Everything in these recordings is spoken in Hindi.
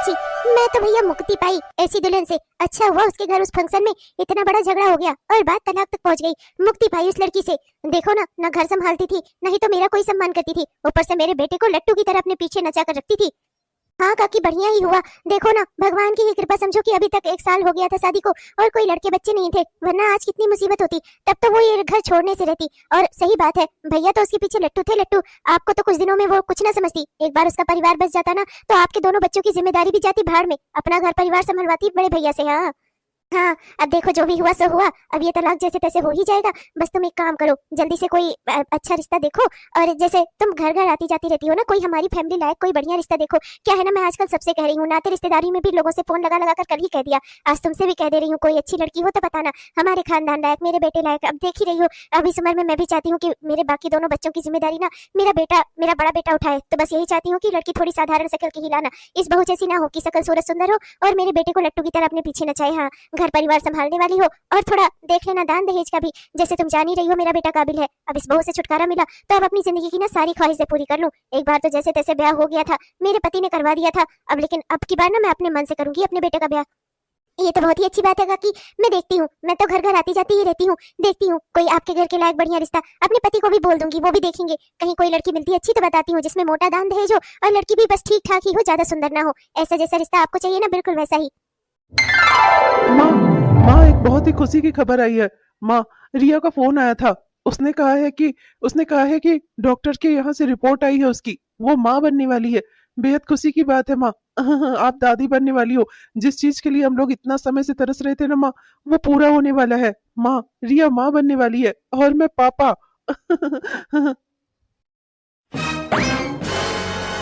छी, मैं तो भैया मुक्ति पाई ऐसी दुल्हन से। अच्छा हुआ उसके घर उस फंक्शन में इतना बड़ा झगड़ा हो गया और बात तलाक तक पहुंच गई। मुक्ति पाई उस लड़की से। देखो ना घर संभालती थी, नहीं तो मेरा कोई सम्मान करती थी, ऊपर से मेरे बेटे को लट्टू की तरह अपने पीछे नचा कर रखती थी। हाँ काकी, बढ़िया ही हुआ। देखो ना, भगवान की ही कृपा समझो कि अभी तक 1 साल हो गया था शादी को और कोई लड़के बच्चे नहीं थे, वरना आज कितनी मुसीबत होती। तब तो वो ये घर छोड़ने से रहती। और सही बात है, भैया तो उसके पीछे लट्टू थे लट्टू। आपको तो कुछ दिनों में वो कुछ ना समझती। एक बार उसका परिवार बस जाता ना तो आपके दोनों बच्चों की जिम्मेदारी भी जाती भाड़ में, अपना घर परिवार संभलवाती बड़े भैया से। हाँ हाँ, अब देखो जो भी हुआ सो हुआ, अब ये तलाक जैसे तैसे हो ही जाएगा। बस तुम एक काम करो, जल्दी से कोई अच्छा रिश्ता देखो। और जैसे तुम घर घर आती जाती रहती हो ना, कोई हमारी फैमिली लायक कोई बढ़िया रिश्ता देखो। क्या है ना, मैं आजकल सबसे कह रही हूँ, नाते रिश्तेदारी में भी लोगों से फोन लगा लगा कर कल ही कह दिया। आज तुमसे भी कह दे रही हूँ, कोई अच्छी लड़की हो तो बताना, हमारे खानदान लायक, मेरे बेटे लायक। अब देख ही रही हो, अब इस उम्र में मैं भी चाहती हूँ कि मेरे बाकी दोनों बच्चों की जिम्मेदारी ना मेरा बड़ा बेटा उठाए। तो बस यही चाहती हूँ कि लड़की थोड़ी साधारण शक्ल की ही लाना, इस बहू जैसी ना हो कि शकल सूरत सुंदर हो और मेरे बेटे को लट्टू की तरह अपने पीछे नचाए। हाँ, घर परिवार संभालने वाली हो। और थोड़ा देख लेना दान दहेज का भी, जैसे तुम जान ही रही हो मेरा बेटा काबिल है। अब इस बहू से छुटकारा मिला तो अब अपनी जिंदगी की ना सारी ख्वाहिशें पूरी कर लूं। एक बार तो जैसे तैसे ब्याह हो गया था, मेरे पति ने करवा दिया था। अब लेकिन अब की बार ना मैं अपने मन से करूंगी अपने बेटे का ब्याह। ये तो बहुत ही अच्छी बात है काकी, मैं देखती हूँ, मैं तो घर घर आती जाती ही रहती हूँ। देखती हूँ कोई आपके घर के लायक बढ़िया रिश्ता, अपने पति को भी बोल दूंगी, वो भी देखेंगे। कहीं कोई लड़की मिलती है अच्छी तो बताती हूँ, जिसमें मोटा दान दहेज हो और लड़की भी बस ठीक ठाक ही हो, ज्यादा सुंदर ना हो। ऐसा जैसा रिश्ता आपको चाहिए ना, बिल्कुल वैसा ही। माँ माँ, एक बहुत ही खुशी की खबर आई है। माँ, रिया का फोन आया था। उसने कहा है कि डॉक्टर के यहाँ से रिपोर्ट आई है उसकी, वो माँ बनने वाली है। बेहद खुशी की बात है माँ। आप दादी बनने वाली हो। जिस चीज के लिए हम लोग इतना समय से तरस रहे थे ना माँ, वो पूरा होने वाला है। माँ, रिया माँ बनने वाली है और मैं पापा।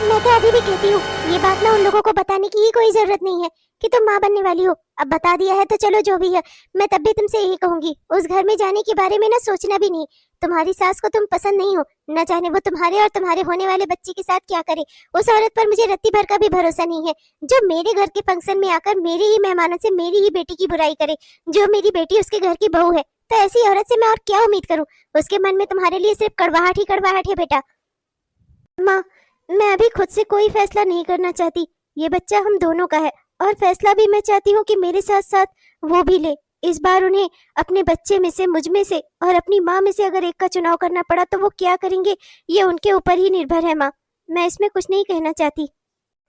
मैं तो अभी भी कहती हूँ, ये बात ना उन लोगों को बताने की ही कोई जरूरत नहीं है कि तुम माँ बनने वाली हो। अब बता दिया है तो चलो जो भी है। मैं तब भी तुमसे यही कहूंगी, उस घर में जाने के बारे में ना सोचना भी नहीं। तुम्हारी सास को तुम पसंद नहीं हो, न जाने वो तुम्हारे और तुम्हारे होने वाले बच्चे के साथ क्या करे। उस औरत पर मुझे रत्ती भर का भी भरोसा नहीं है, जो मेरे घर के फंक्शन में आकर मेरे ही मेहमानों से मेरी ही बेटी की बुराई करे। जो मेरी बेटी उसके घर की बहू है, तो ऐसी औरत से मैं और क्या उम्मीद करूँ। उसके मन में तुम्हारे लिए सिर्फ कड़वाहट ही कड़वाहट है बेटा। माँ, मैं अभी खुद से कोई फैसला नहीं करना चाहती। ये बच्चा हम दोनों का है और फैसला भी मैं चाहती हूँ कि मेरे साथ साथ वो भी ले। इस बार उन्हें अपने बच्चे में से, मुझ में से और अपनी माँ में से अगर एक का चुनाव करना पड़ा तो वो क्या करेंगे, ये उनके ऊपर ही निर्भर है। माँ, मैं इसमें कुछ नहीं कहना चाहती।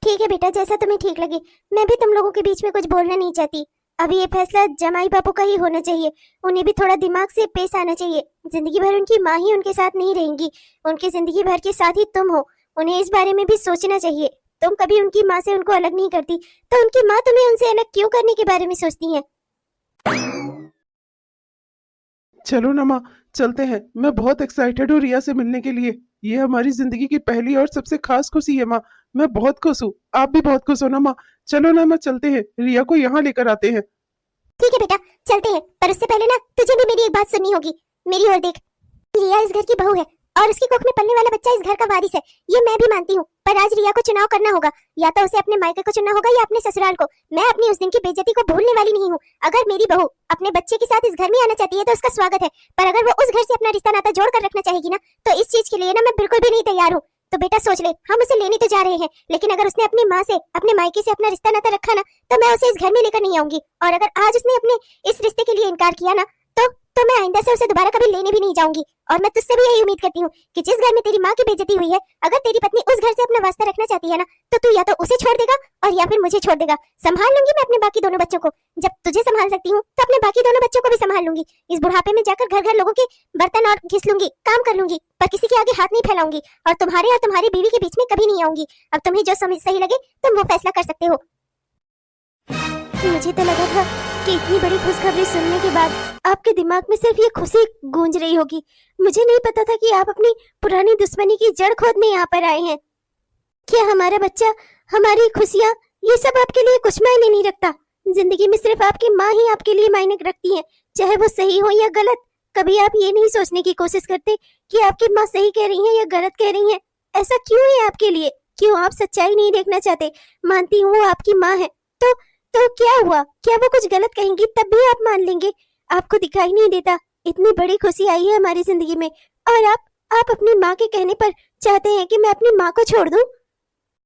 ठीक है बेटा, जैसा तुम्हें ठीक लगे। मैं भी तुम लोगों के बीच में कुछ बोलना नहीं चाहती। अभी ये फैसला जमाई बापू का ही होना चाहिए। उन्हें भी थोड़ा दिमाग से पेश आना चाहिए। जिंदगी भर उनकी माँ ही उनके साथ नहीं रहेंगी, उनकी जिंदगी भर के साथ ही तुम हो। उन्हें इस बारे में भी सोचना चाहिए। तुम कभी उनकी माँ से उनको अलग नहीं करती, तो उनकी माँ तुम्हें उनसे अलग क्यों करने के बारे में सोचती है। चलो ना माँ, चलते हैं। मैं बहुत एक्साइटेड हूँ रिया से मिलने के लिए। ये हमारी जिंदगी की पहली और सबसे खास खुशी है माँ। मैं बहुत खुश हूँ, आप भी बहुत खुश हो ना माँ। चलो ना माँ, चलते हैं, रिया को यहाँ लेकर आते हैं। ठीक है बेटा, चलते हैं, पर उससे पहले ना तुझे भी मेरी एक बात सुननी होगी। मेरी ओर देख, रिया इस घर की बहू है और उसकी कोख में पलने वाला बच्चा इस घर का वारिस है, ये मैं भी मानती हूँ। पर आज रिया को चुनाव करना होगा, या तो उसे अपने मायके को चुनना होगा या अपने ससुराल को। मैं अपनी उस दिन की बेइज्जती को भूलने वाली नहीं हूँ। अगर मेरी बहू अपने बच्चे के साथ इस घर में आना चाहती है तो उसका स्वागत है, पर अगर वो उस घर से अपना रिश्ता नाता जोड़ कर रखना चाहेगी ना, तो इस चीज के लिए ना मैं बिल्कुल भी नहीं तैयार हूँ। तो बेटा सोच ले, हम उसे लेने तो जा रहे हैं, लेकिन अगर उसने अपनी माँ से, अपने मायके से अपना रिश्ता नाता रखा ना, तो मैं उसे इस घर में लेकर नहीं आऊंगी। और अगर आज उसने अपने इस रिश्ते के लिए इनकार किया ना, तो मैं आइंदा से उसे दोबारा कभी लेने भी नहीं जाऊंगी। और मैं तुझसे भी यही उम्मीद करती हूँ कि जिस घर में तेरी माँ की बेइज्जती हुई है, अगर तेरी पत्नी उस घर से अपना वास्ता रखना चाहती है ना, तो तू या तो उसे छोड़ देगा और या फिर मुझे छोड़ देगा। संभाल लूंगी मैं अपने बाकी दोनों बच्चों को। जब तुझे संभाल सकती हूँ तो अपने बाकी दोनों बच्चों को भी संभाल लूंगी। इस बुढ़ापे में जाकर घर घर लोगों के बर्तन और घिस लूंगी, काम कर लूंगी, पर किसी के आगे हाथ नहीं फैलाऊंगी और तुम्हारी बीवी के बीच में कभी नहीं आऊंगी। अब तुम्हें जो समझ सही लगे तुम वो फैसला कर सकते हो। मुझे तो लगा था कि इतनी बड़ी खुशखबरी सुनने के बाद आपके दिमाग में सिर्फ ये खुशी गूंज रही होगी। मुझे नहीं पता था कि आप अपनी पुरानी दुश्मनी की जड़ खोदने यहाँ पर आए हैं। क्या हमारा बच्चा, हमारी खुशियाँ, ये सब आपके लिए कुछ मायने नहीं रखता? जिंदगी में सिर्फ आपकी माँ ही आपके लिए मायने रखती है, चाहे वो सही हो या गलत। कभी आप ये नहीं सोचने की कोशिश करते कि आपकी माँ सही कह रही है या गलत कह रही है। ऐसा क्यों है आपके लिए? क्यों आप सच्चाई नहीं देखना चाहते? मानती हूँ वो आपकी माँ है, तो क्या हुआ? क्या वो कुछ गलत कहेंगी तब भी आप मान लेंगे? आपको दिखाई नहीं देता इतनी बड़ी खुशी आई है हमारी जिंदगी में, और आप अपनी माँ के कहने पर चाहते हैं कि मैं अपनी माँ को छोड़ दूं?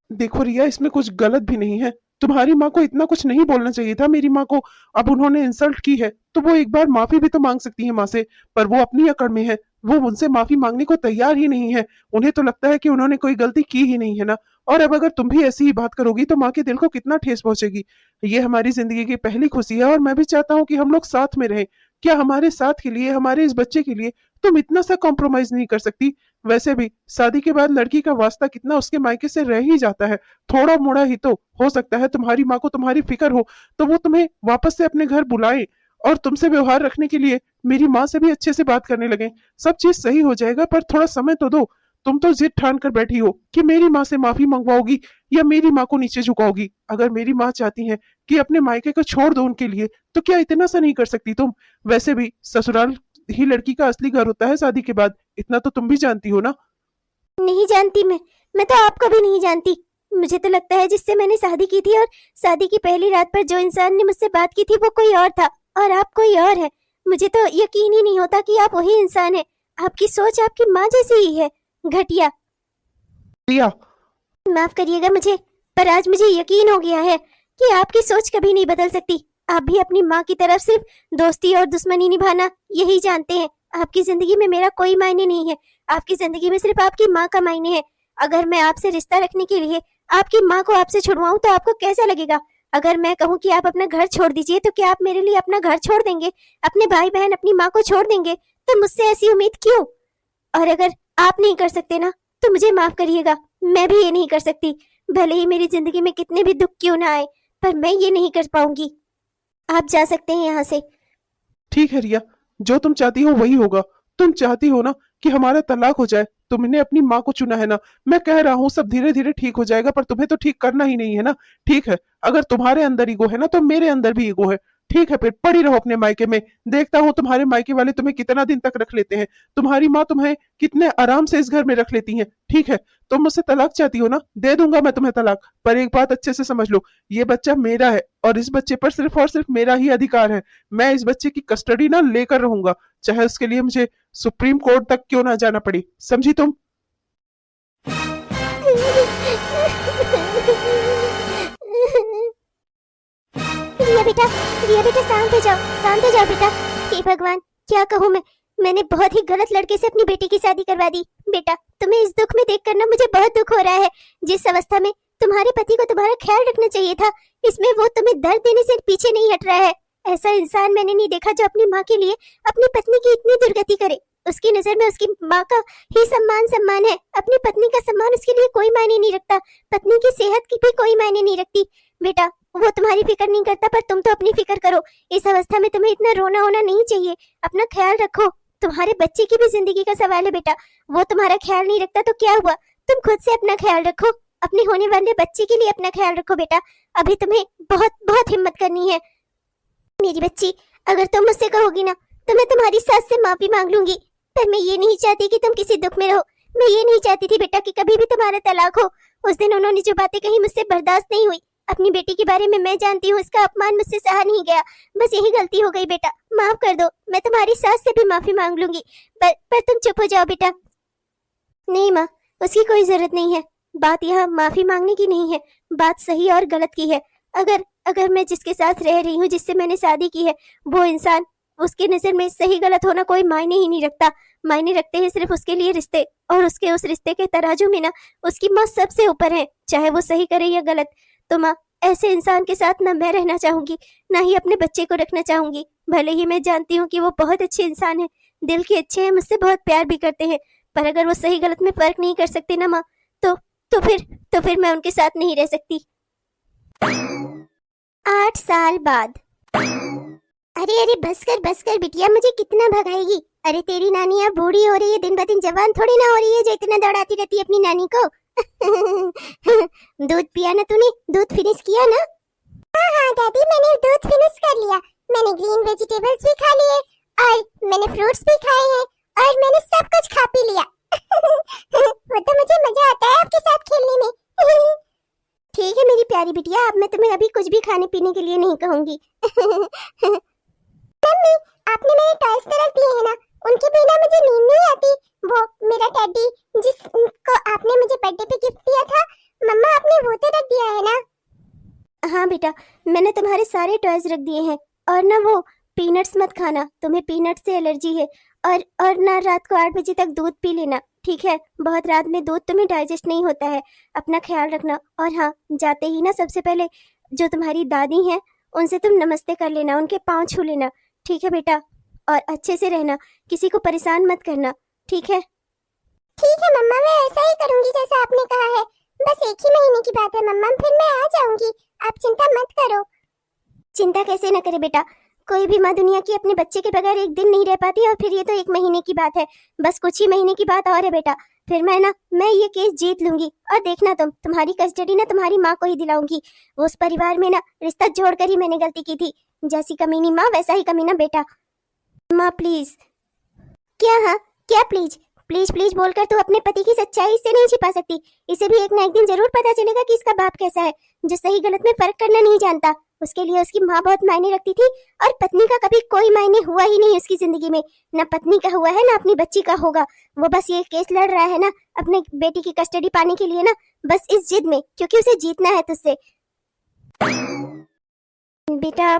देखो रिया, इसमें कुछ गलत भी नहीं है। तुम्हारी माँ को इतना कुछ नहीं बोलना चाहिए था मेरी माँ को। अब उन्होंने इंसल्ट की है तो वो एक बार माफी भी तो मांग सकती है माँ से, पर वो अपनी अकड़ में है, वो मुझसे माफी मांगने को तैयार ही नहीं है। उन्हें तो लगता है कि उन्होंने कोई गलती की ही नहीं है ना। और अब अगर तुम भी ऐसी ही बात करोगी तो माँ के दिल को कितना ठेस पहुंचेगी। ये हमारी जिंदगी की पहली खुशी है और मैं भी चाहता हूँ कि हम लोग साथ में रहें। क्या हमारे साथ के लिए, हमारे इस बच्चे के लिए तुम इतना सा कॉम्प्रोमाइज नहीं कर सकती? वैसे भी शादी के बाद लड़की का वास्ता कितना उसके मायके से रह ही जाता है। थोड़ा मोड़ा ही तो हो सकता है तुम्हारी माँ को तुम्हारी फिक्र हो तो वो तुम्हें वापस से अपने घर बुलाए और तुमसे व्यवहार रखने के लिए मेरी माँ से भी अच्छे से बात करने लगे। सब चीज सही हो जाएगा, पर थोड़ा समय तो दो। तुम तो जिद ठान कर बैठी हो कि मेरी माँ से माफी मंगवाओगी या मेरी माँ को नीचे झुकाओगी। अगर मेरी माँ चाहती है कि अपने मायके को छोड़ दो उनके लिए, तो क्या इतना सा नहीं कर सकती तुम? वैसे भी ससुराल ही लड़की का असली घर होता है शादी के बाद, इतना तो तुम भी जानती हो ना। नहीं जानती मैं तो आपको भी नहीं जानती। मुझे तो लगता है जिससे मैंने शादी की थी और शादी की पहली रात पर जो इंसान ने मुझसे बात की थी वो कोई और था और आप कोई और है। मुझे तो यकीन ही नहीं होता कि आप वही इंसान है। आपकी सोच आपकी माँ जैसी ही है, घटिया। रिया, माफ करिएगा मुझे, पर आज मुझे यकीन हो गया है कि आपकी सोच कभी नहीं बदल सकती। आप भी अपनी माँ की तरफ सिर्फ दोस्ती और दुश्मनी निभाना यही जानते हैं। आपकी जिंदगी में मेरा कोई मायने नहीं है। आपकी जिंदगी में सिर्फ आपकी माँ का मायने है। अगर मैं आपसे रिश्ता रखने के लिए आपकी माँ को आपसे छुड़वाऊं तो आपको कैसा लगेगा? अगर मैं कहूँ कि आप अपना घर छोड़ दीजिए तो क्या आप मेरे लिए अपना घर छोड़ देंगे, अपने भाई बहन अपनी माँ को छोड़ देंगे? तो मुझसे ऐसी उम्मीद क्यों? और अगर आप नहीं कर सकते ना तो मुझे माफ करिएगा, मैं भी ये नहीं कर सकती। भले ही मेरी जिंदगी में कितने भी दुख क्यों ना आए, पर मैं ये नहीं कर पाऊंगी। आप जा सकते हैं यहाँ से। ठीक है रिया, जो तुम चाहती हो वही होगा। तुम चाहती हो ना कि हमारा तलाक हो जाए, तुमने अपनी माँ को चुना है ना। मैं कह रहा हूँ सब धीरे धीरे ठीक हो जाएगा, पर तुम्हें तो ठीक करना ही नहीं है ना। ठीक है, अगर तुम्हारे अंदर ईगो है ना तो मेरे अंदर भी ईगो है। ठीक है, फिर पड़ी रहो अपने मायके में। देखता हूँ तुम्हारे मायके वाले तुम्हें कितना दिन तक रख लेते हैं, तुम्हारी माँ तुम्हें कितने आराम से इस घर में रख लेती है। ठीक है, तुम मुझसे तलाक चाहती हो ना, दे दूंगा मैं तुम्हें तलाक, पर एक बात अच्छे से समझ लो, ये बच्चा मेरा है और इस बच्चे पर सिर्फ और सिर्फ मेरा ही अधिकार है। मैं इस बच्चे की कस्टडी ना लेकर रहूंगा, चाहे उसके लिए मुझे सुप्रीम कोर्ट तक क्यों ना जाना पड़े। समझी तुम? रिया बेटा, रिया बेटा शांत हो जाओ, शांत हो जाओ बेटा। हे भगवान, क्या कहूँ मैंने बहुत ही गलत लड़के से अपनी बेटी की शादी करवा दी। बेटा तुम्हें इस दुख में देखकर ना मुझे बहुत दुख हो रहा है। जिस अवस्था में तुम्हारे पति को तुम्हारा ख्याल रखना चाहिए था, इसमें वो तुम्हें दर्द देने से पीछे नहीं हट रहा है। ऐसा इंसान मैंने नहीं देखा जो अपनी माँ के लिए अपनी पत्नी की इतनी दुर्गति करे। उसकी नजर में उसकी माँ का ही सम्मान है। अपनी पत्नी का सम्मान उसके लिए कोई मायने नहीं रखता। पत्नी की सेहत की भी कोई मायने नहीं रखती। बेटा वो तुम्हारी फिक्र नहीं करता, पर तुम तो अपनी फिक्र करो। इस अवस्था में तुम्हें इतना रोना होना नहीं चाहिए। अपना ख्याल रखो, तुम्हारे बच्चे की भी जिंदगी का सवाल है बेटा। वो तुम्हारा ख्याल नहीं रखता तो क्या हुआ, तुम खुद से अपना ख्याल रखो। अपने होने वाले बच्चे के लिए अपना ख्याल रखो बेटा। अभी तुम्हें बहुत बहुत हिम्मत करनी है मेरी बच्ची। अगर तुम मुझसे कहोगी ना तो मैं तुम्हारी सास से माफी मांग लूंगी, पर मैं ये नहीं चाहती कि तुम किसी दुख में रहो। मैं ये नहीं चाहती थी बेटा कि कभी भी तुम्हारा तलाक हो। उस दिन उन्होंने जो बातें कही मुझसे बर्दाश्त नहीं हुई। अपनी बेटी के बारे में मैं जानती हूँ, इसका अपमान मुझसे सहा नहीं गया। बस यही गलती हो गई बेटा, माफ कर दो। मैं तुम्हारी सास से भी माफी मांग लूंगी, पर तुम चुप हो जाओ बेटा। नहीं माँ, उसकी कोई जरूरत नहीं है। बात यहाँ माफी मांगने की नहीं है, बात सही और गलत की है। अगर अगर मैं जिसके साथ रह रही हूँ, जिससे मैंने शादी की है, वो इंसान, उसके नजर में सही गलत होना कोई मायने ही नहीं रखता। मायने रखते हैं सिर्फ उसके लिए रिश्ते, और उसके उस रिश्ते के तराजू में ना उसकी माँ सबसे ऊपर है, चाहे वो सही करे या गलत। तो माँ, ऐसे इंसान के साथ ना मैं रहना चाहूंगी, ना ही अपने बच्चे को रखना चाहूंगी। भले ही मैं जानती हूँ कि वो बहुत अच्छे इंसान है, दिल के अच्छे हैं, मुझसे बहुत प्यार भी करते हैं, पर अगर वो सही गलत में फर्क नहीं कर सकते ना माँ, तो फिर मैं उनके साथ नहीं रह सकती। 8 साल बाद। अरे अरे बस कर बिटिया, मुझे कितना भगाएगी। अरे तेरी नानी अब बूढ़ी हो रही है, दिन ब दिन जवान थोड़ी ना हो रही है जो इतना दौड़ाती रहती है अपनी नानी को। दूध पिया ना तूने? दूध फिनिश किया ना? हाँ दादी, मैंने दूध फिनिश कर लिया। मैंने ग्रीन वेजिटेबल्स भी खा लिए और मैंने फ्रूट्स भी खाए हैं और मैंने सब कुछ खा पी लिया। वो तो मुझे मजा आता है आपके साथ खेलने में। ठीक है मेरी प्यारी बिटिया, अब मैं तुम्हें अभी कुछ भी खाने पीने के लिए नहीं कहूंगी। मम्मी, आपने मेरे टॉयज तो रख दिए हैं ना, उनके बिना मुझे नींद नहीं आती। वो मेरा टेडी जिसको आपने मुझे बर्थडे पे गिफ्ट दिया था, मम्मा आपने वो तो रख दिया है ना? हाँ बेटा, मैंने तुम्हारे सारे टॉयज रख दिए हैं। और ना वो पीनट्स मत खाना, तुम्हें पीनट से एलर्जी है। और ना रात को 8 बजे तक दूध पी लेना, ठीक है? बहुत रात में दूध तुम्हें डाइजेस्ट नहीं होता है, अपना ख्याल रखना। और हाँ, जाते ही ना सबसे पहले जो तुम्हारी दादी हैं उनसे तुम नमस्ते कर लेना, उनके पाँव छू लेना, ठीक है बेटा? और अच्छे से रहना, किसी को परेशान मत करना, ठीक है? ठीक है मम्मा, मैं ऐसा ही करूंगी जैसा आपने कहा है। बस 1 ही महीने की बात है मम्मा, फिर मैं आ जाऊंगी, आप चिंता मत करो। चिंता कैसे न करे बेटा, कोई भी माँ दुनिया की अपने बच्चे के बगैर एक दिन नहीं रह पाती, और फिर ये तो 1 महीने की बात है, बस कुछ ही महीने की बात और है बेटा। फिर मैं ये केस जीत लूंगी, और देखना तुम्हारी कस्टडी ना तुम्हारी माँ को ही दिलाऊंगी। उस परिवार में ना रिश्ता जोड़कर ही मैंने गलती की थी, जैसी कमीनी माँ वैसा ही कमीना बेटा। माँ प्लीज। क्या? हाँ क्या प्लीज? प्लीज प्लीज बोलकर तू अपने पति की सच्चाई इससे नहीं छिपा सकती। इसे भी एक ना एक दिन जरूर पता चलेगा कि इसका बाप कैसा है, जो सही गलत में फर्क करना नहीं जानता। उसके लिए उसकी माँ बहुत मायने रखती थी, और पत्नी का कभी कोई मायने हुआ ही नहीं उसकी जिंदगी में। ना पत्नी का हुआ है ना अपनी बच्ची का होगा। वो बस ये केस लड़ रहा है ना अपने बेटी की कस्टडी पाने के लिए, ना बस इस जिद में, क्योंकि उसे जीतना है तुझसे। बेटा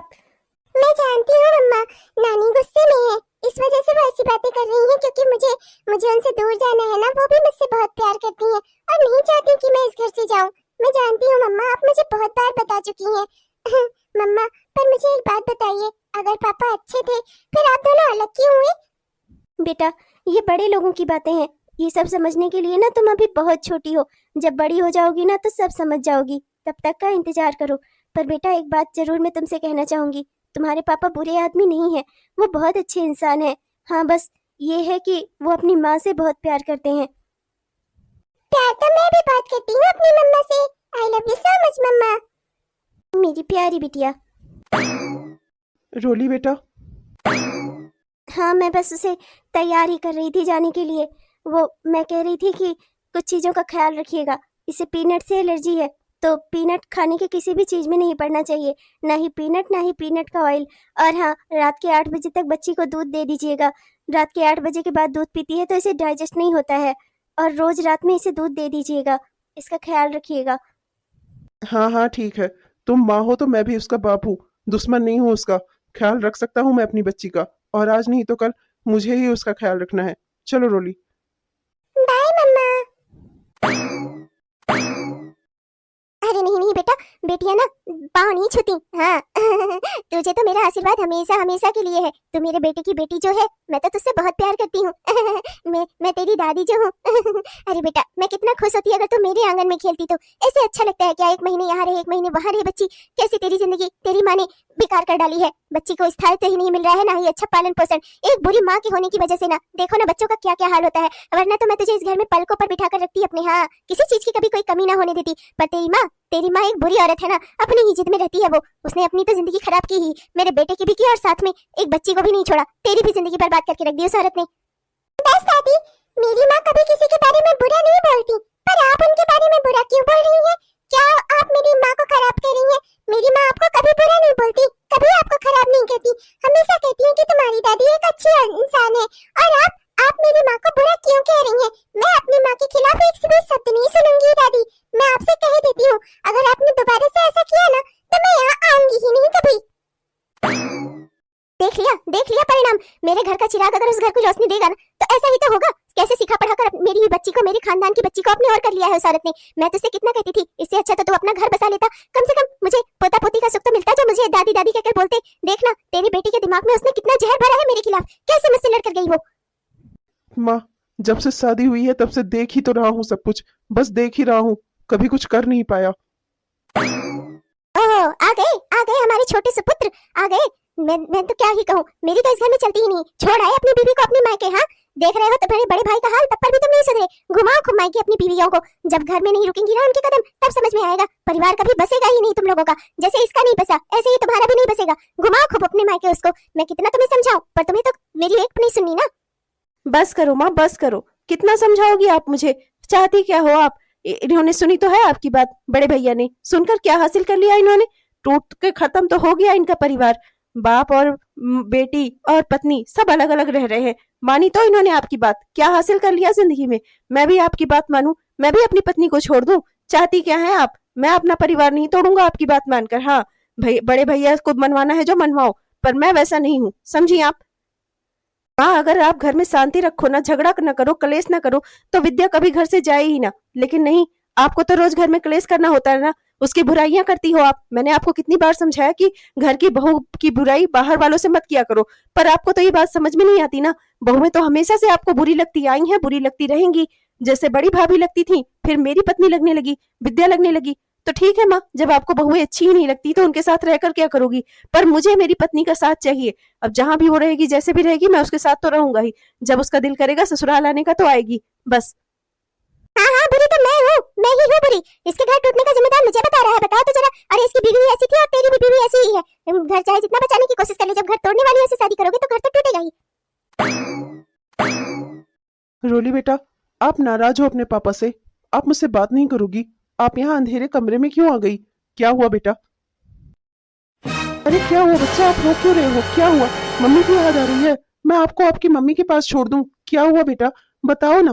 मैं जानती हूँ मम्मा, नानी गुस्से में है, इस वजह से वो ऐसी बातें कर रही हैं, क्योंकि मुझे उनसे दूर जाना है ना। वो भी मुझसे बहुत प्यार करती हैं और नहीं चाहती कि मैं इस घर से जाऊं। मैं जानती हूँ मम्मा, आप मुझे बहुत बार बता चुकी हैं। मम्मा, पर मुझे एक बात बताइए, अगर पापा अच्छे थे फिर आप दोनों अलग क्यों हुए? बेटा, ये बड़े लोगों की बातें हैं, ये सब समझने के लिए ना तुम अभी बहुत छोटी हो। जब बड़ी हो जाओगी ना तो सब समझ जाओगी, तब तक का इंतजार करो। पर बेटा एक बात जरूर मैं तुमसे कहना चाहूंगी, तुम्हारे पापा बुरे आदमी नहीं है, वो बहुत अच्छे इंसान है। हाँ बस ये है कि वो अपनी माँ से बहुत प्यार करते हैं। प्यार तो मैं भी बात करती हूँ अपनी मम्मा से। I love you so much मम्मा, मेरी प्यारी बिटिया। रोली बेटा, हाँ मैं बस उसे तैयार ही कर रही थी जाने के लिए। वो मैं कह रही थी कि कुछ चीज़ों का ख्याल रखिएगा, इसे पीनट से एलर्जी है, तो पीनट खाने के किसी भी चीज़ में नहीं पड़ना चाहिए, ना ही पीनट का ऑयल। और हाँ, रात के 8 बजे तक बच्ची को दूध दे दीजिएगा। रात के 8 बजे के बाद दूध पीती है तो इसे डाइजेस्ट नहीं होता है, और रोज रात में इसे दूध दे दीजिएगा, इसका ख्याल रखिएगा। हाँ हाँ ठीक है, तुम माँ हो तो मैं भी उसका बाप हूँ, दुश्मन नहीं हूँ उसका। ख्याल रख सकता हूँ मैं अपनी बच्ची का, और आज नहीं तो कल मुझे ही उसका ख्याल रखना है। चलो रोली। बाय मम्मा। अरे नहीं नहीं बेटा, बेटियां ना पाँव नहीं छूती। हाँ तुझे तो मेरा आशीर्वाद हमेशा हमेशा के लिए है। तू मेरे बेटे की बेटी जो है, मैं तो तुझसे बहुत प्यार करती हूँ। मैं तेरी दादी जो हूँ। अरे बेटा, मैं कितना खुश होती अगर तू मेरे आंगन में खेलती तो। ऐसे अच्छा लगता है क्या? 1 महीने यहाँ रहे 1 महीने वहाँ रहे बच्ची। कैसी तेरी जिंदगी तेरी माँ ने बेकार कर डाली है। बच्ची को स्थायित्व ही नहीं मिल रहा है, ना ही अच्छा पालन पोषण। एक बुरी माँ के होने की वजह से ना देखो ना बच्चों का क्या क्या हाल होता है। वरना तो मैं तुझे इस घर में पलकों पर बिठा कर रखती अपने, हाँ किसी चीज की कभी कोई कमी ना होने देती। पर तेरी माँ एक बुरी औरत है ना, अपनी ही जिद में रहती है वो। उसने अपनी तो जिंदगी खराब की ही, मेरे बेटे की भी की, और साथ में एक बच्ची को भी नहीं छोड़ा। तेरी भी जिंदगी बर्बाद करके रख दी उस औरत ने। बस दादी, मेरी माँ कभी किसी के बारे में बुरा नहीं बोलती, पर आप उनके बारे में बुरा क्यों बोल रही हैं? क्या आप मेरी माँ को खराब कर रही हैं? मेरी माँ आपको कभी बुरा नहीं बोलती, कभी आपको खराब नहीं कहती, हमेशा कहती है कि तुम्हारी दादी एक अच्छी इंसान है। और आप मेरी माँ को बुरा क्यों कह रही हैं? मैं अपनी माँ के खिलाफ एक भी शब्द नहीं सुनूंगी दादी। मैं आपसे कह देती हूँ, अगर आपने दोबारा से ऐसा किया ना तो मैं यहाँ आऊंगी ही नहीं कभी। देख लिया परिणाम। मेरे घर का चिराग अगर उस घर को रोशनी देगा ना तो ऐसा ही तो होगा। कैसे सिखा पढ़ाकर मेरी ही बच्ची को, मेरे खानदान की बच्ची को अपने और कर लिया है उस औरत ने। मैं तुझसे कितना कहती थी, इससे अच्छा तो तू अपना घर बसा लेता, कम से कम मुझे पोता पोती का सुख तो मिलता जो मुझे दादी दादी कहकर बोलते। देखना तेरी बेटी के दिमाग में उसने कितना जहर भरा है मेरे खिलाफ, कैसे मुझसे लड़कर गई वो। माँ, जब से शादी हुई है तब से देख ही तो रहा हूँ सब कुछ, बस देख ही रहा हूँ, कभी कुछ कर नहीं पाया। ओह, आ गए हमारे छोटे सुपुत्र, आ गए। मैं तो क्या ही कहूँ, मेरी तो इस घर में चलती ही नहीं। छोड़ आए अपनी बीवी को अपने मायके। हाँ देख रहे हो तो बड़े भाई का हाल, तब पर भी तुम नहीं सुधरे। घुमाओ खूब मायके अपनी बीवियों को। जब घर में नहीं रुकेंगी ना उनके कदम, तब समझ में आएगा परिवार कभी बसेगा ही नहीं तुम लोगों का। जैसे इसका नहीं बसा ऐसे ही तुम्हारा भी नहीं बसेगा। घुमाओ खूब अपने मायके उसको। मैं कितना तुम्हें समझाऊं, पर तुम्हें तो मेरी एक नहीं सुननी ना। बस करो माँ, बस करो। कितना समझाओगी आप मुझे? चाहती क्या हो आप? इन्होंने सुनी तो है आपकी बात, बड़े भैया ने सुनकर क्या हासिल कर लिया इन्होंने? टूट के खत्म तो हो गया इनका परिवार। बाप और बेटी और पत्नी सब अलग अलग रह रहे हैं। मानी तो इन्होंने आपकी बात, क्या हासिल कर लिया जिंदगी में? मैं भी आपकी बात मानूं, मैं भी अपनी पत्नी को छोड़ दूं? चाहती क्या है आप? मैं अपना परिवार नहीं तोड़ूंगा आपकी बात मानकर। हाँ भाई, बड़े भैया को मनवाना है जो मनवाओ, पर मैं वैसा नहीं हूँ, समझी आप। हाँ, अगर आप घर में शांति रखो ना, झगड़ा ना करो, कलेश ना करो, तो विद्या कभी घर से जाए ही ना। लेकिन नहीं, आपको तो रोज घर में कलेश करना होता है ना, उसकी बुराइयां करती हो आप। मैंने आपको कितनी बार समझाया कि घर की बहू की बुराई बाहर वालों से मत किया करो, पर आपको तो ये बात समझ में नहीं आती ना। बहुएं तो हमेशा से आपको बुरी लगती आई हैं, बुरी लगती रहेंगी। जैसे बड़ी भाभी लगती थी, फिर मेरी पत्नी लगने लगी, विद्या लगने लगी। तो ठीक है माँ, जब आपको बहुएं अच्छी ही नहीं लगती तो उनके साथ रहकर क्या करोगी, पर मुझे मेरी पत्नी का साथ चाहिए। अब जहां भी वो रहेगी, जैसे भी रहेगी, मैं उसके साथ तो रहूंगा ही। जब उसका दिल करेगा ससुराल आने का तो आएगी, बस। हाँ हाँ, बुरी तो मैं हूँ, मैं ही हूँ बुरी। इसके घर टूटने का जिम्मेदार मुझे बता रहा है, बताओ तो जरा। अरे इसकी बीवी भी ऐसी थी और तेरी भी बीवी ऐसी ही है। घर चाहे जितना बचाने की कोशिश कर ले, जब घर तोड़ने वाली से शादी करोगे तो घर तो टूटेगा ही। रोली बेटा, आप नाराज हो अपने पापा से? आप मुझसे बात नहीं करोगी? आप यहाँ अंधेरे कमरे में क्यों आ गई? क्या हुआ बेटा? अरे क्या हुआ बच्चा, आप रो क्यों रहे हो? क्या हुआ? मम्मी की याद आ रही है? मैं आपको आपकी मम्मी के पास छोड़ दूं? क्या हुआ बेटा, बताओ ना।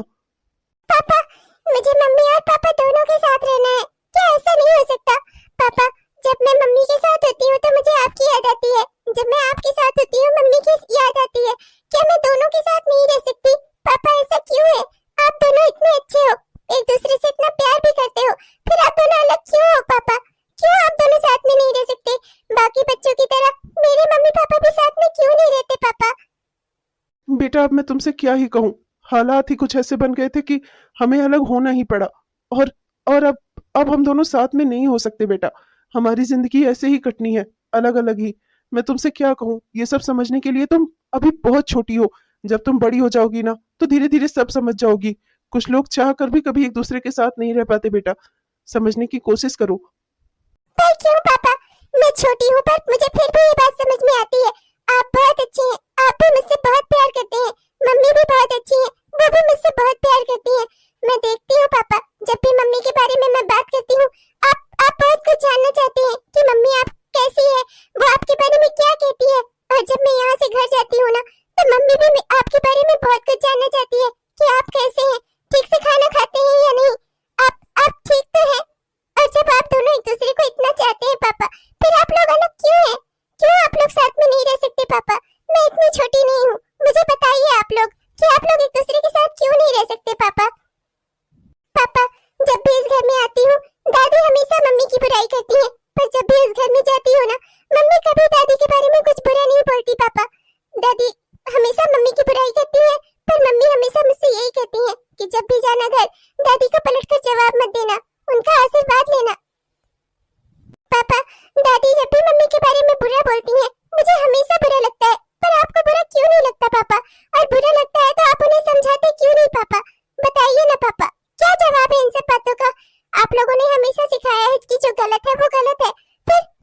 पापा, मुझे मम्मी और पापा दोनों के साथ रहना है। क्या ऐसा नहीं हो सकता? पापा, जब मैं मम्मी के साथ होती हूँ तो मुझे आपकी याद आती है, जब मैं आपके साथ होती हूँ मम्मी की याद आती है। क्या मैं दोनों के साथ नहीं रह सकती? पापा ऐसा क्यों है? आप दोनों इतने अच्छे हो, एक दूसरे से इतना प्यार भी करते हो, फिर आप दोनों अलग क्यों हो? पापा, क्यों आप दोनों साथ में नहीं रह सकते? बाकी बच्चों की तरह मेरे मम्मी पापा भी साथ में क्यों नहीं रहते? पापा बेटा अब मैं तुमसे क्या ही कहूँ, हालात ही कुछ ऐसे बन गए थे कि हमें अलग होना ही पड़ा। और अब हम दोनों साथ में नहीं हो सकते बेटा। हमारी जिंदगी ऐसे ही कटनी है, अलग अलग ही। मैं तुमसे क्या कहूँ, ये सब समझने के लिए तुम अभी बहुत छोटी हो। जब तुम बड़ी हो जाओगी ना तो धीरे धीरे सब समझ जाओगी। कुछ लोग चाह कर भी कभी एक दूसरे के साथ नहीं रह पाते बेटा, समझने की कोशिश करो। पर क्यों पापा? मैं छोटी हूँ पर मुझे फिर भी ये बात समझ में आती है। आप बहुत अच्छे हैं, आप भी मुझसे बहुत प्यार करते हैं। मम्मी भी बहुत अच्छी है, वो भी मुझसे बहुत प्यार करती है। मैं देखती हूँ पापा, जब भी मम्मी के बारे में मैं बात करती हूँ, आप बहुत कुछ जानना चाहते हैं कि मम्मी आप कैसी है, वो आपके बारे में क्या कहती है। और जब मैं यहाँ से घर जाती हूँ ना तो मम्मी भी आपके बारे में बहुत कुछ जानना चाहती है कि आप कैसे हैं, ठीक से खाना खाते हैं या नहीं, आप ठीक तो हैं। और जब आप दोनों एक दूसरे को इतना चाहते हैं पापा, फिर आप लोग अलग क्यों हैं? क्यों आप लोग साथ में नहीं रह सकते? पापा मैं इतनी छोटी नहीं हूँ, मुझे बताइए आप लोग कि आप लोग एक दूसरे के साथ क्यों नहीं रह सकते? पापा पापा, जब भी इस घर में आती हूँ दादी हमेशा मम्मी की बुराई करती है, पर जब भी इस घर में जाती हूँ ना मम्मी कभी दादी के बारे में कुछ बुरा नहीं बोलती। पापा दादी हमेशा मम्मी की बुराई करती है, पर मम्मी हमेशा मुझसे यही कहती है कि जब भी जाना घर दादी को पलटकर जवाब मत देना, उनका आशीर्वाद लेना। पापा दादी जब भी मम्मी के बारे में बुरा बोलती हैं मुझे हमेशा बुरा लगता है, पर आपको बुरा क्यों नहीं लगता? पापा और बुरा लगता है तो आप उन्हें समझाते क्यों नहीं? पापा बताइए ना पापा, क्या जवाब है इन सब बातों का? आप लोगों ने हमेशा सिखाया है कि जो गलत है वो गलत है,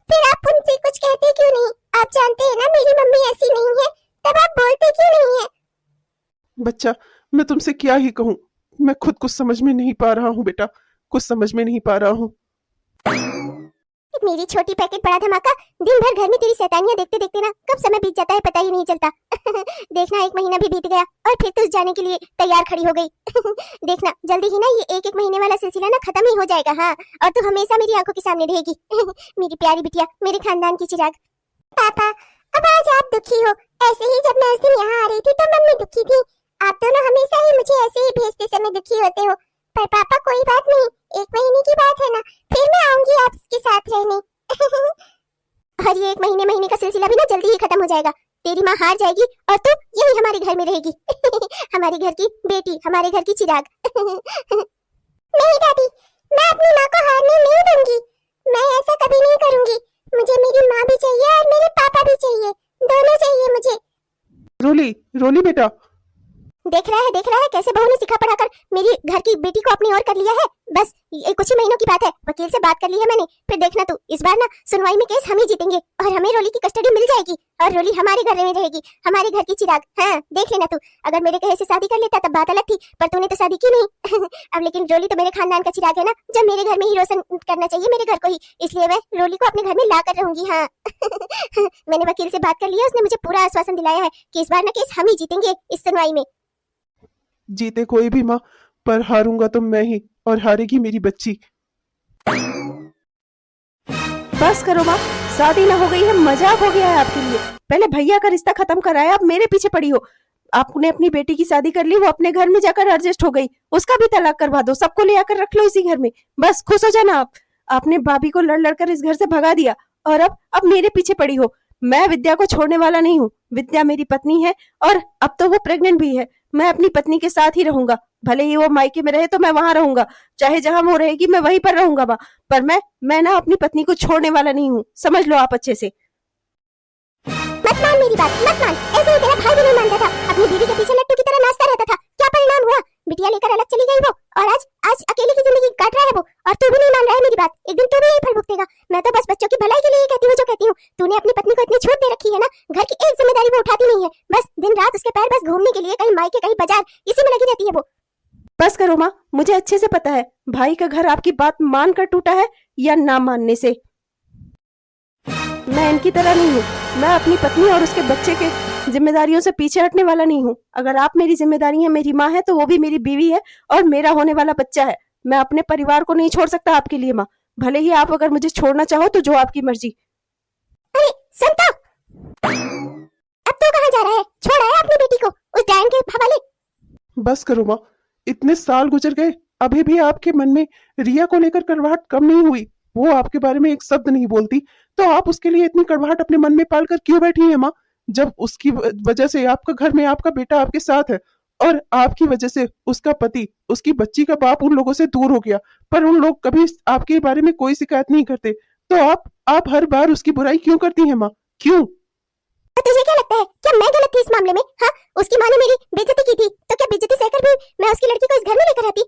फिर आप उनसे कुछ कहते क्यों नहीं? आप जानते हैं ना मेरी मम्मी ऐसी नहीं है, तब आप बोलते क्यों नहीं है? बच्चा मैं तुमसे क्या ही कहूँ, मैं खुद कुछ समझ में नहीं पा रहा हूँ बेटा, कुछ समझ में नहीं पा रहा हूँ। मेरी छोटी पैकेट बड़ा धमाका, दिन भर घर में तेरी शैतानियां देखते देखते ना कब समय बीत जाता है पता ही नहीं चलता। देखना 1 महीना भी बीत गया और फिर तू जाने के लिए तैयार खड़ी हो गई। देखना जल्दी ही ना ये 1-1 महीने वाला सिलसिला ना खत्म ही हो जाएगा। हाँ, और तू हमेशा मेरी आंखों के सामने रहेगी। मेरी प्यारी बिटिया, मेरे खानदान की चिराग। पापा अब आज आप दुखी हो, ऐसे ही जब मैं उस दिन यहाँ आ रही थी तो मम्मी दुखी थी। आप दोनों हमेशा ही मुझे ऐसे ही भेजते समय दुखी होते हो, पर पापा कोई बात नहीं, 1 महीने की बात है ना, फिर मैं आऊंगी आपके साथ रहने। और ये 1 महीने का सिलसिला भी ना जल्दी ही खत्म हो जाएगा। तेरी माँ हार जाएगी और तू यही हमारे घर में रहेगी। हमारे घर की बेटी, हमारे घर की चिराग। नहीं दादी, मैं अपनी माँ को हारने नहीं दूंगी, मैं ऐसा कभी नहीं करूंगी। मुझे मेरी माँ भी चाहिए और मेरे पापा भी चाहिए, दोनों चाहिए मुझे। रोली बेटा, देख रहा है कैसे बहू ने सिखा पढ़ाकर मेरी घर की बेटी को अपनी ओर कर लिया है। बस ये कुछ ही महीनों की बात है, वकील से बात कर ली है मैंने। फिर देखना तू, इस बार ना सुनवाई में केस हम ही जीतेंगे और हमें रोली की कस्टडी मिल जाएगी और रोली हमारे घर में रहेगी, हमारे घर की चिराग। हाँ देख लेना तू, अगर मेरे कहे से शादी कर लेता तब बात अलग थी, पर तूने तो शादी की नहीं। अब लेकिन रोली तो मेरे खानदान का चिराग है ना, जब मेरे घर में ही रोशन करना चाहिए मेरे घर को ही, इसलिए मैं रोली को अपने घर में ला कर रहूंगी। हाँ। मैंने वकील से बात कर लिया, उसने मुझे पूरा आश्वासन दिलाया है कि इस बार ना केस हम ही जीतेंगे इस सुनवाई में। जीते कोई भी माँ, पर हारूंगा तो मैं ही और हारेगी मेरी बच्ची। बस करो माँ, शादी ना हो गई है, मजाक हो गया है आपके लिए। पहले भैया का रिश्ता खत्म कराया, आप मेरे पीछे पड़ी हो। आपने अपनी बेटी की शादी कर ली, वो अपने घर में जाकर एडजस्ट हो गई, उसका भी तलाक करवा दो, सबको ले आकर रख लो इसी घर में, बस खुश हो जाना आप। आपने भाभी को लड़ लड़कर इस घर से भगा दिया और अब मेरे पीछे पड़ी हो। मैं विद्या को छोड़ने वाला नहीं हूँ। विद्या मेरी पत्नी है और अब तो वो प्रेग्नेंट भी है। मैं अपनी पत्नी के साथ ही रहूंगा, भले ही वो मायके में रहे तो मैं वहां रहूंगा, चाहे जहां वो रहेगी मैं वहीं पर रहूंगा माँ। पर मैं ना अपनी पत्नी को छोड़ने वाला नहीं हूँ, समझ लो आप अच्छे से। मत मान मेरी बात, मत मान। ऐसे ही तेरा भाई भी नहीं मानता था, अपनी बीवी के पीछे लट्टू की तरह नाचता रहता था। क्या परिणाम हुआ? बिटिया लेकर अलग चली गई वो, और आज अकेले की जिंदगी काट रहा है वो, और तू भी नहीं मान रहा है मेरी बात। एक दिन तू भी यही फल भुगतेगा। मैं तो बस बच्चों की भलाई के लिए कहती हूँ जो कहती हूँ। तूने अपनी पत्नी को इतनी छूट दे रखी है ना, घर की एक जिम्मेदारी वो उठाती नहीं है। बस दिन रात उसके पैर बस घूमने के लिए, कहीं मायके कहीं बाजार, इसी में लगी रहती है वो। बस करो माँ, मुझे अच्छे से पता है भाई का घर आपकी बात मानकर टूटा है या ना मानने से। मैं इनकी तरह नहीं हूँ। मैं अपनी पत्नी और उसके बच्चे के जिम्मेदारियों से पीछे हटने वाला नहीं हूँ। अगर आप मेरी जिम्मेदारी है, मेरी माँ है, तो वो भी मेरी बीवी है और मेरा होने वाला बच्चा है। मैं अपने परिवार को नहीं छोड़ सकता आपके लिए माँ, भले ही आप अगर मुझे छोड़ना चाहो तो जो आपकी मर्जी। अरे संता, अब तो कहाँ जा रहा है? छोड़ आया अपनी बेटी को उस डायन के हवाले। बस करो माँ, इतने साल गुजर गए, अभी भी आपके मन में रिया को लेकर कड़वाहट कम नहीं हुई। वो आपके बारे में एक शब्द नहीं बोलती, तो आप उसके लिए इतनी कड़वाहट अपने मन में पालकर क्यों बैठी है माँ? जब उसकी वजह से आपका घर में आपका बेटा आपके साथ है, और आपकी वजह से उसका पति, उसकी बच्ची का बाप उन लोगों से दूर हो गया, पर उन लोग कभी आपके बारे में कोई शिकायत नहीं करते, तो आप हर बार उसकी बुराई क्यों करती हैं माँ? क्यों? तो तुझे क्या लगता है, क्या मैं गलत थी इस मामले में? हाँ, उसकी माँ ने मेरी बेइज्जती की थी, तो क्या बेइज्जती सहकर भी मैं उसकी लड़की को इस घर में लेकर आती?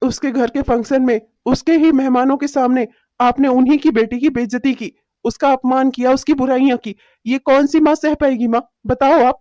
उसके घर के फंक्शन में उसके ही मेहमानों के सामने आपने उन्हीं की बेटी की बेइज्जती की, उसका अपमान किया, उसकी बुराइयां की। ये कौन सी माँ सह पाएगी माँ? बताओ आप।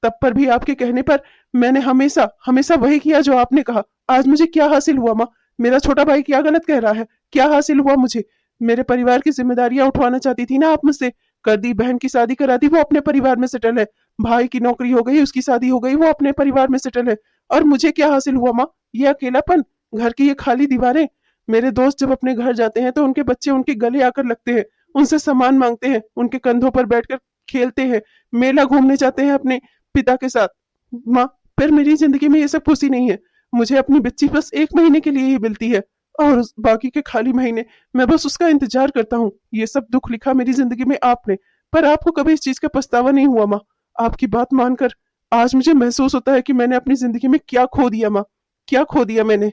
तब पर भी आपके कहने पर मैंने हमेशा हमेशा वही किया जो आपने कहा। आज मुझे क्या हासिल हुआ माँ? मेरा छोटा भाई क्या गलत कह रहा है? क्या हासिल हुआ मुझे? मेरे परिवार की जिम्मेदारियां उठवाना चाहती थी ना आप मुझसे, कर दी। बहन की शादी करा दी, वो अपने परिवार में सेटल है। भाई की नौकरी हो गई, उसकी शादी हो गई, वो अपने परिवार में सेटल है। और मुझे क्या हासिल हुआ माँ? ये अकेलापन, घर की ये खाली दीवारें। मेरे दोस्त जब अपने घर जाते हैं तो उनके बच्चे उनके गले आकर लगते हैं, उनसे सामान मांगते हैं, उनके कंधों पर बैठकर खेलते हैं, मेला घूमने जाते हैं अपने पिता के साथ। माँ, फिर मेरी जिंदगी में ये सब खुशी नहीं है। मुझे अपनी बच्ची बस 1 महीने के लिए ही मिलती है, और बाकी के खाली महीने मैं बस उसका इंतजार करता हूँ। ये सब दुख लिखा मेरी जिंदगी में आपने, पर आपको कभी इस चीज का पछतावा नहीं हुआ माँ? आपकी बात मानकर आज मुझे महसूस होता है कि मैंने अपनी जिंदगी में क्या खो दिया माँ, क्या खो दिया मैंने।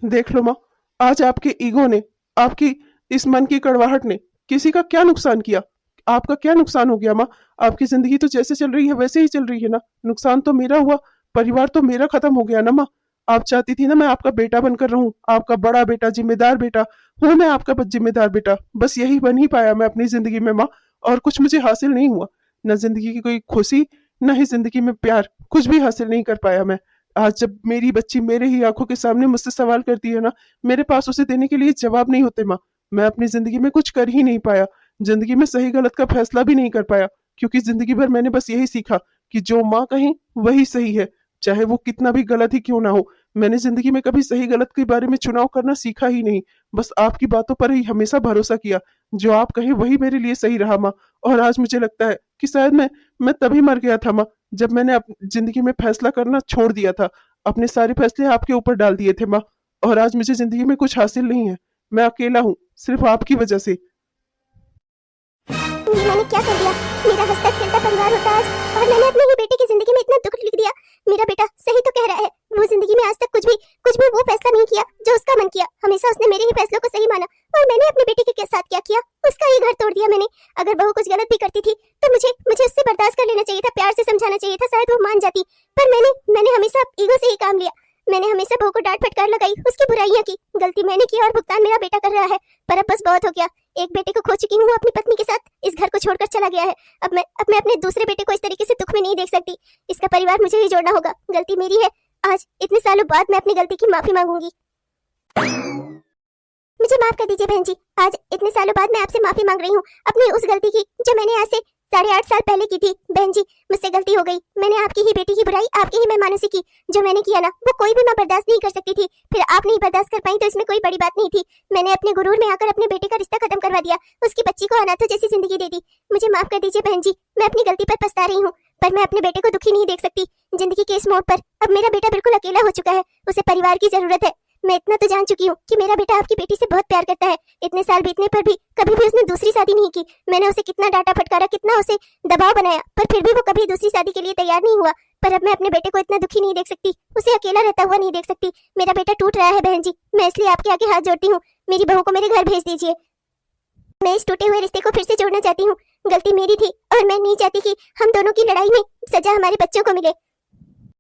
देख लो माँ, आज आपके ईगो ने, आपकी इस मन की कड़वाहट ने किसी का क्या नुकसान किया? आपका क्या नुकसान हो गया माँ? आपकी जिंदगी तो जैसे चल रही है वैसे ही चल रही है ना। नुकसान तो मेरा हुआ, परिवार तो मेरा खत्म हो गया ना माँ। आप चाहती थी ना मैं आपका बेटा बनकर रहूं, आपका बड़ा बेटा, जिम्मेदार बेटा हूं मैं आपका जिम्मेदार बेटा। बस यही बन ही पाया मैं अपनी जिंदगी में माँ, और कुछ मुझे हासिल नहीं हुआ। न जिंदगी की कोई खुशी, न ही जिंदगी में प्यार, कुछ भी हासिल नहीं कर पाया मैं। आज जब मेरी बच्ची मेरे ही आंखों के सामने मुझसे सवाल करती है ना, मेरे पास उसे देने के लिए जवाब नहीं होते माँ। मैं अपनी जिंदगी में कुछ कर ही नहीं पाया, जिंदगी में सही गलत का फैसला भी नहीं कर पाया, क्योंकि जिंदगी भर मैंने बस यही सीखा कि जो माँ कहीं वही सही है, चाहे वो कितना भी गलत ही क्यों ना हो। मैंने जिंदगी में कभी सही गलत के बारे में चुनाव करना सीखा ही नहीं, बस आपकी बातों पर ही हमेशा भरोसा किया। जो आप कहें वही मेरे लिए सही रहा माँ। और आज मुझे लगता है कि शायद मैं तभी मर गया था माँ, जब मैंने जिंदगी में फैसला करना छोड़ दिया था, अपने सारे फैसले आपके ऊपर डाल दिए थे माँ। और आज मुझे जिंदगी में कुछ हासिल नहीं है, मैं अकेला हूँ, सिर्फ आपकी वजह से। ये मैंने क्या कर दिया? मेरा हंसता खेलता परिवार होता आज, और मैंने अपनी ही बेटी की जिंदगी में इतना दुख लिख दिया। मेरा बेटा सही तो कह रहा है, वो जिंदगी में आज तक कुछ भी वो फैसला नहीं किया जो उसका मन किया। हमेशा उसने मेरे ही फैसलों को सही माना, और मैंने अपनी बेटी के साथ क्या किया? उसका ही घर तोड़ दिया मैंने। अगर बहू कुछ गलत भी करती थी तो मुझे उससे बर्दाश्त कर लेना चाहिए था, प्यार से समझाना चाहिए था, शायद वो मान जाती। पर मैंने हमेशा ईगो से ही काम लिया। मैंने हमेशा बहू को डांट फटकार लगाई, उसकी बुराइयां की। गलती मैंने की और भुगतान मेरा बेटा कर रहा है। पर अब बस बहुत हो गया। एक बेटे को खो चुकी हूँ, अपनी पत्नी के साथ इस घर को छोड़कर चला गया है। अब मैं अपने दूसरे बेटे को इस तरीके से दुख में नहीं देख सकती। इसका परिवार मुझे ही जोड़ना होगा। गलती मेरी है। आज इतने सालों बाद मैं अपनी गलती की माफी मांगूंगी। मुझे माफ कर दीजिए बहन जी, आज इतने सालों बाद मैं आपसे माफी मांग रही हूँ अपनी उस गलती की जो मैंने आज से 8.5 साल पहले की थी। बहन जी, मुझसे गलती हो गई। मैंने आपकी ही बेटी की बुराई आपके ही मेहमानों से की। जो मैंने किया ना, वो कोई भी मां बर्दाश्त नहीं कर सकती थी। फिर आप नहीं बर्दाश्त कर पाई तो इसमें कोई बड़ी बात नहीं थी। मैंने अपने गुरूर में आकर अपने बेटे का रिश्ता खत्म करवा दिया, उसकी बच्ची को अनाथों जैसी जिंदगी दे दी। मुझे माफ कर दीजिए बहन जी, मैं अपनी गलती पर पछता रही हूँ, पर मैं अपने बेटे को दुखी नहीं देख सकती। जिंदगी के इस मोड़ पर अब मेरा बेटा बिल्कुल अकेला हो चुका है, उसे परिवार की जरूरत है। मैं इतना तो जान चुकी हूँ कि मेरा बेटा आपकी बेटी से बहुत प्यार करता है। इतने साल बीतने पर भी कभी भी उसने दूसरी शादी नहीं की। मैंने उसे कितना डांटा फटकारा, कितना उसे दबाव बनाया, पर फिर भी वो कभी दूसरी शादी के लिए तैयार नहीं हुआ। पर अब मैं अपने बेटे को इतना दुखी नहीं देख सकती, उसे अकेला रहता हुआ नहीं देख सकती। मेरा बेटा टूट रहा है बहन जी, मैं इसलिए आपके आगे हाथ जोड़ती हूँ, मेरी बहू को मेरे घर भेज दीजिए। मैं इस टूटे हुए रिश्ते को फिर से जोड़ना चाहती हूँ। गलती मेरी थी और मैं नहीं चाहती कि हम दोनों की लड़ाई में सजा हमारे बच्चों को मिले।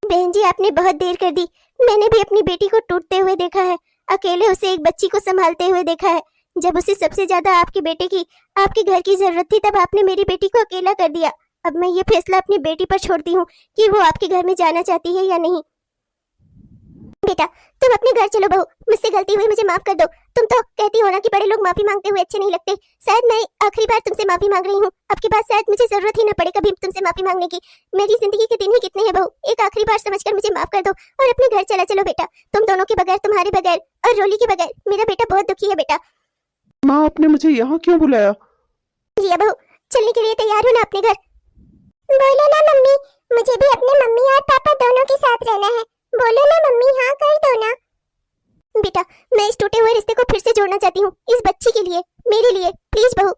बहन जी, आपने बहुत देर कर दी। मैंने भी अपनी बेटी को टूटते हुए देखा है, अकेले उसे एक बच्ची को संभालते हुए देखा है। जब उसे सबसे ज्यादा आपके बेटे की, आपके घर की जरूरत थी, तब आपने मेरी बेटी को अकेला कर दिया। अब मैं ये फैसला अपनी बेटी पर छोड़ती हूँ कि वो आपके घर में जाना चाहती है या नहीं। बेटा, तुम अपने घर चलो बहू, मुझसे गलती हुई, मुझे माफ कर दो। तुम तो कहती हो ना कि बड़े लोग माफी मांगते हुए अच्छे नहीं लगते। शायद मैं आखिरी बार तुमसे माफी मांग रही हूँ, अब की बात शायद मुझे जरूरत ही न पड़े कभी तुमसे माफी मांगने की। मेरी जिंदगी के दिन ही कितने हैं बहू, एक आखिरी बार समझकर मुझे माफ कर दो और अपने घर चला चलो बेटा। तुम दोनों के बगैर, तुम्हारे बगैर और रोली के बगैर मेरा बेटा बहुत दुखी है बेटा। माँ, आपने मुझे यहाँ क्यों बुलाया? रिया बहू, चलने के लिए तैयार हो ना अपने घर? बोलो ना मम्मी, मुझे भी अपने मम्मी और पापा दोनों के साथ रहना है। बोलो ना मम्मी, हाँ कर दो ना। बेटा, मैं इस टूटे हुए रिश्ते को फिर से जोड़ना चाहती हूँ, इस बच्ची के लिए, मेरे लिए, प्लीज बहू।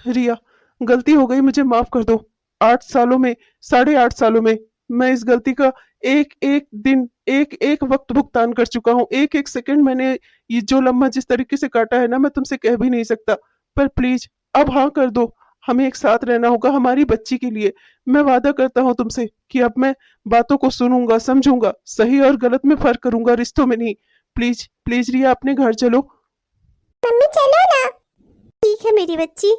रिया, गलती हो गई, मुझे माफ कर दो। 8 सालों में, 8.5 सालों में मैं इस गलती का एक एक दिन, एक एक वक्त भुगतान कर चुका हूँ। एक एक सेकंड मैंने ये जो लम्हा जिस तरीके से काटा है ना, मैं तुमसे कह भी नहीं सकता। पर प्लीज अब हाँ कर दो, हमें एक साथ रहना होगा हमारी बच्ची के लिए। मैं वादा करता हूँ तुमसे कि अब मैं बातों को सुनूंगा, समझूंगा, सही और गलत में फर्क करूंगा, रिश्तों में नहीं। प्लीज प्लीज रिया, अपने घर चलो। मम्मी चलो ना। ठीक है मेरी बच्ची।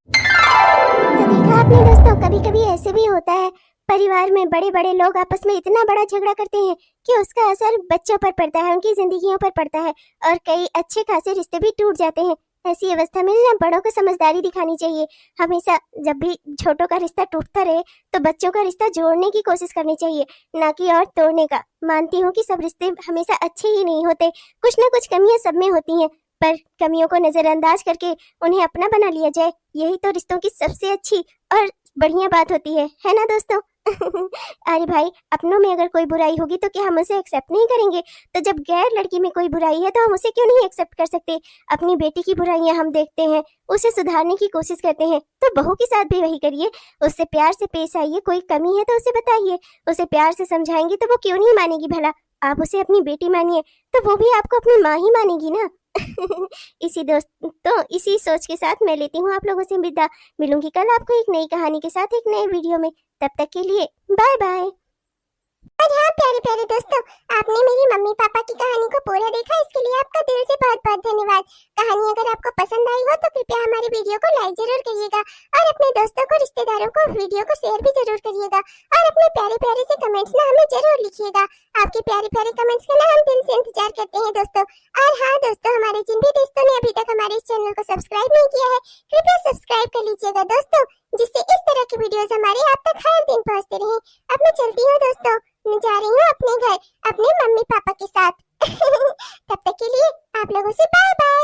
तो देखा आपने दोस्तों, कभी कभी ऐसे भी होता है, परिवार में बड़े बड़े लोग आपस में इतना बड़ा झगड़ा करते हैं कि उसका असर बच्चों पर पड़ता है, उनकी जिंदगियों पर पड़ता है और कई अच्छे खासे रिश्ते भी टूट जाते हैं। ऐसी अवस्था में ना बड़ों को समझदारी दिखानी चाहिए। हमेशा जब भी छोटों का रिश्ता टूटता रहे तो बच्चों का रिश्ता जोड़ने की कोशिश करनी चाहिए, ना कि और तोड़ने का। मानती हूँ कि सब रिश्ते हमेशा अच्छे ही नहीं होते, कुछ ना कुछ कमियां सब में होती हैं, पर कमियों को नजरअंदाज करके उन्हें अपना बना लिया जाए, यही तो रिश्तों की सबसे अच्छी और बढ़िया बात होती है ना दोस्तों? अरे भाई, अपनों में अगर कोई बुराई होगी तो क्या हम उसे एक्सेप्ट नहीं करेंगे? तो जब गैर लड़की में कोई बुराई है तो हम उसे क्यों नहीं एक्सेप्ट कर सकते? अपनी बेटी की बुराइयां हम देखते हैं, उसे सुधारने की कोशिश करते हैं, तो बहू के साथ भी वही करिए। उससे प्यार से पेश आइए, कोई कमी है तो उसे बताइए, उसे प्यार से समझाएंगे तो वो क्यों नहीं मानेगी भला? आप उसे अपनी बेटी मानिए तो वो भी आपको अपनी माँ ही मानेगी ना। इसी सोच के साथ मैं लेती हूँ आप लोगों से विदा। मिलूंगी कल आपको एक नई कहानी के साथ, एक नए वीडियो में। तब तक के लिए बाय बाय। और हाँ प्यारे प्यारे दोस्तों, आपने मेरी मम्मी पापा की कहानी को पूरा देखा, इसके लिए आपका दिल से बहुत बहुत धन्यवाद। कहानी अगर आपको पसंद आई हो तो कृपया हमारे वीडियो को लाइक जरूर करिएगा और अपने दोस्तों को, रिश्तेदारों को वीडियो को शेयर भी जरूर करिएगा और अपने प्यारे प्यारे से कमेंट्स ना हमें जरूर लिखिएगा। आपके प्यारे प्यारे कमेंट्स का ना हम दिल से इंतजार करते हैं दोस्तों। और हाँ दोस्तों, हमारे जिन भी दोस्तों ने अभी तक हमारे इस चैनल को सब्सक्राइब नहीं किया है, कृपया सब्सक्राइब कर लीजिएगा दोस्तों, जिससे इस तरह की वीडियोस हमारे आप तक हर दिन पहुंचते रहे। अब मैं चलती हूँ दोस्तों, मैं जा रही हूँ अपने घर अपने मम्मी पापा के साथ। तब तक के लिए आप लोगों से बाय बाय।